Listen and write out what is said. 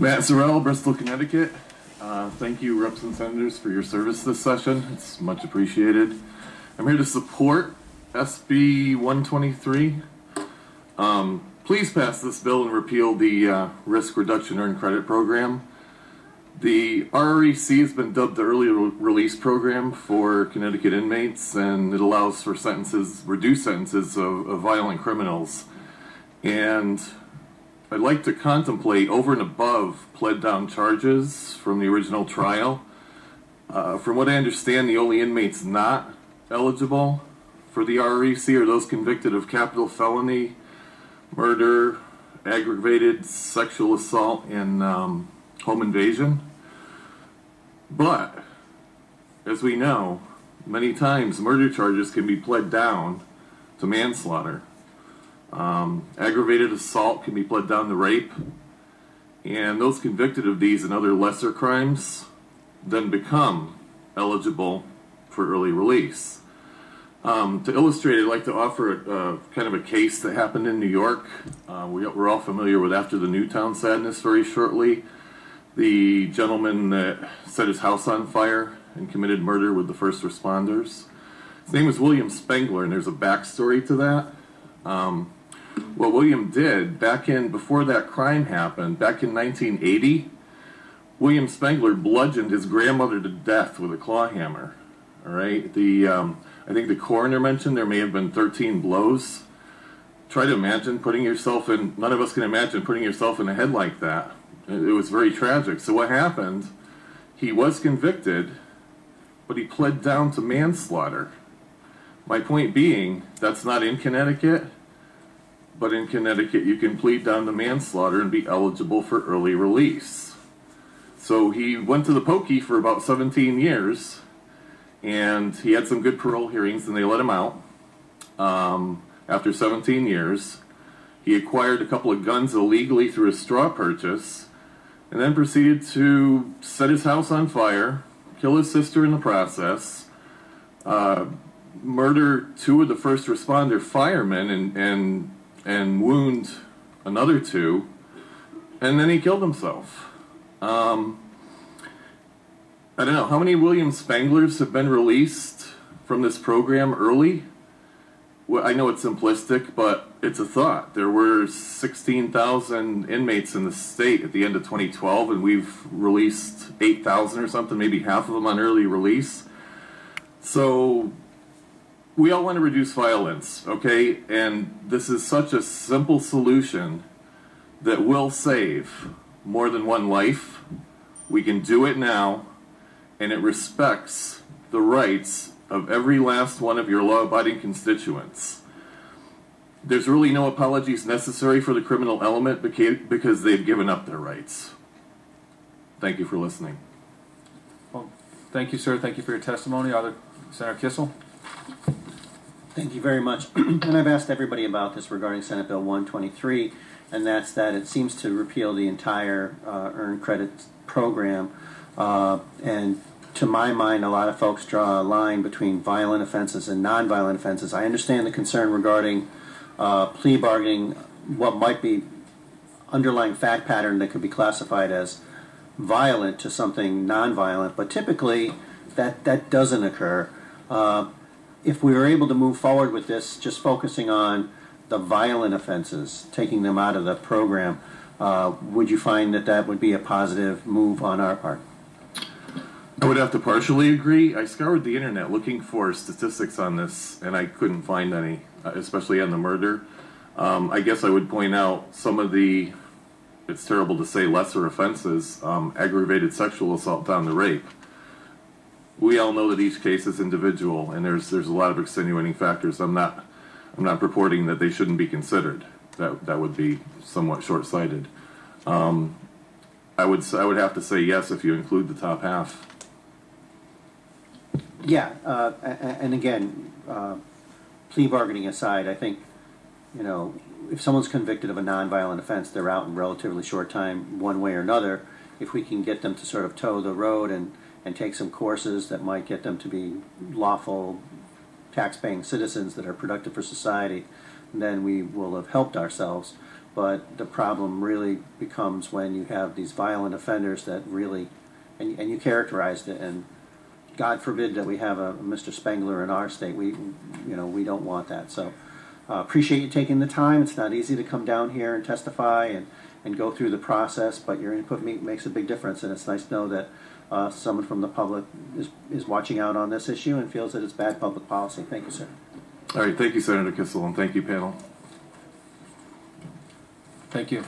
Matt Zurell, Bristol, Connecticut. Thank you, reps and senators, for your service this session. It's much appreciated. I'm here to support SB 123. Please pass this bill and repeal the Risk Reduction Earned Credit Program. The RREC has been dubbed the Early Release Program for Connecticut inmates, and it allows for reduced sentences of violent criminals. And I'd like to contemplate over and above pled down charges from the original trial. From what I understand, the only inmates not eligible for the RREC are those convicted of capital felony, murder, aggravated sexual assault, and home invasion. But, as we know, many times murder charges can be pled down to manslaughter. Aggravated assault can be pled down to rape, and those convicted of these and other lesser crimes then become eligible for early release. To illustrate, I'd like to offer kind of a case that happened in New York. We're all familiar with After the Newtown Sadness very shortly. The gentleman that set his house on fire and committed murder with the first responders. His name was William Spengler, and there's a backstory to that. What William did before that crime happened, back in 1980, William Spengler bludgeoned his grandmother to death with a claw hammer. All right, I think the coroner mentioned there may have been 13 blows. Try to imagine putting yourself in. None of us can imagine putting yourself in a head like that. It was very tragic. So what happened? He was convicted, but he pled down to manslaughter. My point being, that's not in Connecticut. But in Connecticut, you can plead down to manslaughter and be eligible for early release. So he went to the pokey for about 17 years, and he had some good parole hearings, and they let him out after 17 years. He acquired a couple of guns illegally through a straw purchase, and then proceeded to set his house on fire, kill his sister in the process, murder two of the first responder firemen, and wound another two, and then he killed himself. I don't know, how many William Spenglers have been released from this program early? Well, I know it's simplistic, but it's a thought. There were 16,000 inmates in the state at the end of 2012, and we've released 8,000 or something, maybe half of them on early release. So we all want to reduce violence, okay? And this is such a simple solution that will save more than one life. We can do it now, and it respects the rights of every last one of your law-abiding constituents. There's really no apologies necessary for the criminal element because they've given up their rights. Thank you for listening. Well, thank you, sir. Thank you for your testimony. Senator Kissel? Thank you very much. And I've asked everybody about this regarding Senate Bill 123, and that's that it seems to repeal the entire earned credit program. And to my mind, a lot of folks draw a line between violent offenses and nonviolent offenses. I understand the concern regarding plea bargaining, what might be underlying fact pattern that could be classified as violent to something nonviolent, but typically that doesn't occur. If we were able to move forward with this, just focusing on the violent offenses, taking them out of the program, would you find that would be a positive move on our part? I would have to partially agree. I scoured the internet looking for statistics on this, and I couldn't find any, especially on the murder. I guess I would point out some of the, it's terrible to say, lesser offenses, aggravated sexual assault down to rape. We all know that each case is individual, and there's a lot of extenuating factors. I'm not purporting that they shouldn't be considered. That would be somewhat short-sighted. I would have to say yes if you include the top half. Yeah, and again, plea bargaining aside, I think, if someone's convicted of a nonviolent offense, they're out in relatively short time, one way or another. If we can get them to sort of toe the road and take some courses that might get them to be lawful, tax-paying citizens that are productive for society, then we will have helped ourselves. But the problem really becomes when you have these violent offenders that really, and you characterized it, and God forbid that we have a Mr. Spengler in our state. We don't want that. So appreciate you taking the time. It's not easy to come down here and testify and go through the process, but your input makes a big difference, and it's nice to know that someone from the public is watching out on this issue and feels that it's bad public policy. Thank you, sir. All right, thank you, Senator Kissel, and thank you, panel. Thank you.